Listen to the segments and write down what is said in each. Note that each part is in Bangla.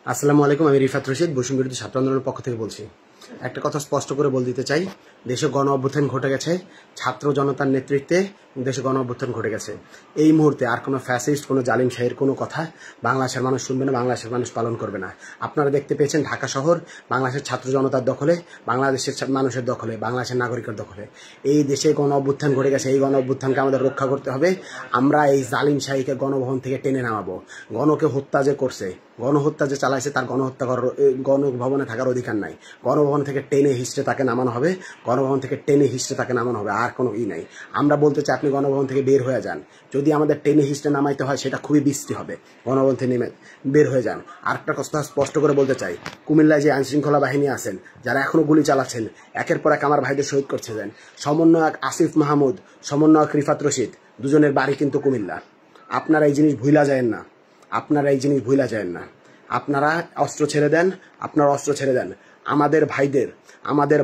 আসসালামু আলাইকুম। আমি রিফাত রশিদ বৈষম্য বিরোধী ছাত্র আন্দোলনের পক্ষ থেকে বলছি। একটা কথা স্পষ্ট করে বলে দিতে চাই, দেশে গণ অভ্যুত্থান ঘটে গেছে, ছাত্র জনতার নেতৃত্বে দেশে গণ অভ্যুত্থান ঘটে গেছে। এই মুহূর্তে আর কোনো ফ্যাসিস্ট, কোনো জালিম শাহীর কোনো কথা বাংলাদেশের মানুষ শুনবে না, বাংলাদেশের মানুষ পালন করবে না। আপনারা দেখতে পেয়েছেন ঢাকা শহর বাংলাদেশের ছাত্র জনতার দখলে, বাংলাদেশের মানুষের দখলে, বাংলাদেশের নাগরিকের দখলে। এই দেশে গণ অভ্যুত্থান ঘটে গেছে, এই গণ অভ্যুত্থানকে আমাদের রক্ষা করতে হবে। আমরা এই জালিম শাহীকে গণভবন থেকে টেনে নামাবো। গণকে হত্যা যে করছে, গণহত্যা যে চালাইছে, তার গণভবনে থাকার অধিকার নাই। গণভবন থেকে টেনে হিস্ট্রে তাকে নামানো হবে, গণভবন থেকে টেনে হিস্ট্রে তাকে নামানো হবে, আর কোনো নাই। আমরা বলতে চাই আপনি গণভবন থেকে বের হয়ে যান। যদি আমাদের টেনে হিস্ট্রে নামাইতে হয় সেটা খুবই বৃষ্টি হবে। গণভবন থেকে নেমে বের হয়ে যান। আরেকটা কথা স্পষ্ট করে বলতে চাই, কুমিল্লায় যে আইনশৃঙ্খলা বাহিনী আছেন, যারা এখনো গুলি চালাচ্ছেন, একের পর এক আমার ভাইদের শহীদ করছেন। সমন্বয়ক আসিফ মাহমুদ, সমন্বয়ক রিফাত রশিদ, দুজনের বাড়ি কিন্তু কুমিল্লা। আপনারা এই জিনিস ভুলা যায় না, আপনারা এই জিনিস ভুলা যায় না। আপনারা অস্ত্র ছেড়ে দেন, আপনারা অস্ত্র ছেড়ে দেন। আমাদের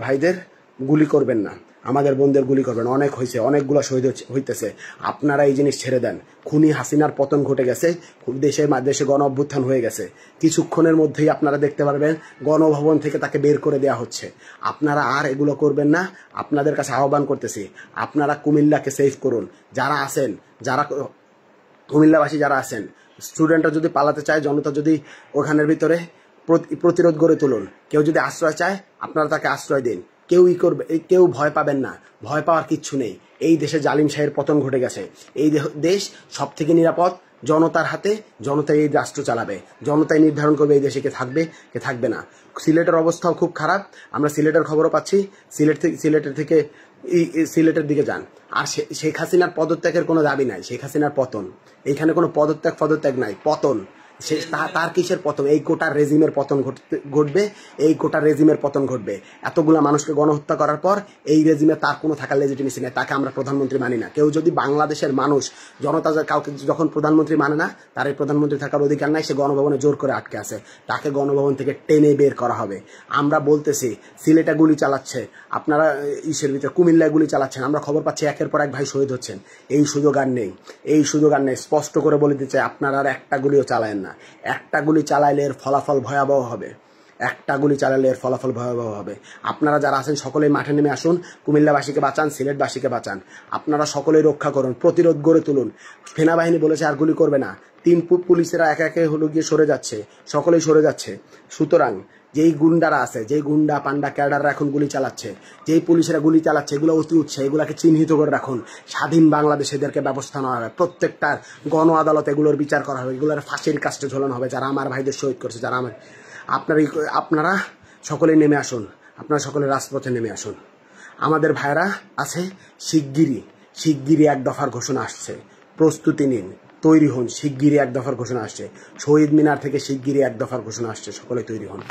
ভাইদের গুলি করবেন না, আমাদের বোনদের গুলি করবেন। অনেক হয়েছে, অনেকগুলো শহীদ হইতেছে। আপনারা এই জিনিস ছেড়ে দেন। খুনি হাসিনার পতন ঘটে গেছে, দেশে গণ অভ্যুত্থান হয়ে গেছে। কিছুক্ষণের মধ্যেই আপনারা দেখতে পারবেন গণভবন থেকে তাকে বের করে দেওয়া হচ্ছে। আপনারা আর এগুলো করবেন না। আপনাদের কাছে আহ্বান করতেছি, আপনারা কুমিল্লাকে সেভ করুন। যারা আছেন, যারা কুমিল্লাবাসী যারা আছেন, স্টুডেন্টরা যদি পালাতে চায়, জনতা যদি ওখানের ভিতরে প্রতিরোধ গড়ে তুলুন। কেউ যদি আশ্রয় চায়, আপনারা তাকে আশ্রয় দিন। কেউ ভয় পাবেন না, ভয় পাওয়ার কিচ্ছু নেই। এই দেশে জালিম শাহের পতন ঘটে গেছে। এই দেশ সব থেকে নিরাপদ জনতার হাতে। জনতাই এই রাষ্ট্র চালাবে, জনতাই নির্ধারণ করবে এই দেশে কে থাকবে কে থাকবে না। সিলেটের অবস্থাও খুব খারাপ, আমরা সিলেটের খবরও পাচ্ছি। সিলেটের দিকে যান। আর শেখ হাসিনার পদত্যাগের কোনো দাবি নাই, শেখ হাসিনার পতন। এইখানে কোনো পদত্যাগ নাই, পতন। তার কিসের পতন? এই গোটা রেজিমের পতন ঘটবে, এই গোটা রেজিমের পতন ঘটবে। এতগুলা মানুষকে গণহত্যা করার পর এই রেজিমে তার কোনো থাকার লেজিটিমেসি নেই। তাকে আমরা প্রধানমন্ত্রী মানি না। কেউ যদি বাংলাদেশের মানুষ, জনতা কাউকে যখন প্রধানমন্ত্রী মানে না, তার এই প্রধানমন্ত্রী থাকার অধিকার নাই। সে গণভবনে জোর করে আটকে আছে, তাকে গণভবন থেকে টেনে বের করা হবে। আমরা বলতেছি, সিলেটে গুলি চালাচ্ছে, আপনারা ইসের ভিতরে কুমিল্লায় গুলি চালাচ্ছেন। আমরা খবর পাচ্ছি একের পর এক ভাই শহীদ হচ্ছেন। এই সুযোগ আর নেই, এই সুযোগ আর নেই। স্পষ্ট করে বলে দিতে চাই, আপনারা আর একটা গুলিও চালায়েন না। একটা গুলি চালাইলে এর ফলাফল ভয়াবহ হবে, একটা গুলি চালালে এর ফলাফল ভয়াবহ হবে। আপনারা যারা আছেন সকলেই মাঠে নেমে আসুন, কুমিল্লাবাসীকে বাঁচান, সিলেটবাসীকে বাঁচান। আপনারা সকলেই রক্ষা করুন, প্রতিরোধ গড়ে তুলুন। সেনাবাহিনী বলেছে আর গুলি করবে না। 3 পুলিশেরা একে একে হলো গিয়ে সরে যাচ্ছে, সকলেই সরে যাচ্ছে। সুতরাং যেই গুন্ডারা আছে, যেই গুন্ডা পান্ডা ক্যাডাররা এখন গুলি চালাচ্ছে, যেই পুলিশেরা গুলি চালাচ্ছে, এগুলো অতি উৎসাহ, এগুলাকে চিহ্নিত করে রাখুন। স্বাধীন বাংলাদেশে এদেরকে ব্যবস্থা নেওয়া হবে, প্রত্যেকটার গণ আদালত এগুলোর বিচার করা হবে, এগুলোর ফাঁসির কাস্টে ঝোলানো হবে যারা আমার ভাইদের শহীদ করছে, যারা আমার। আপনারা সকলে নেমে আসুন, আপনারা সকলে রাজপথে নেমে আসুন। আমাদের ভাইরা আছে, শিগগিরই 1 দফার ঘোষণা আসছে, প্রস্তুতি নিন, তৈরি হন। শিগগিরই 1 দফার ঘোষণা আসছে, শহীদ মিনার থেকে শিগগিরই 1 দফার ঘোষণা আসছে, সকলে তৈরি হন।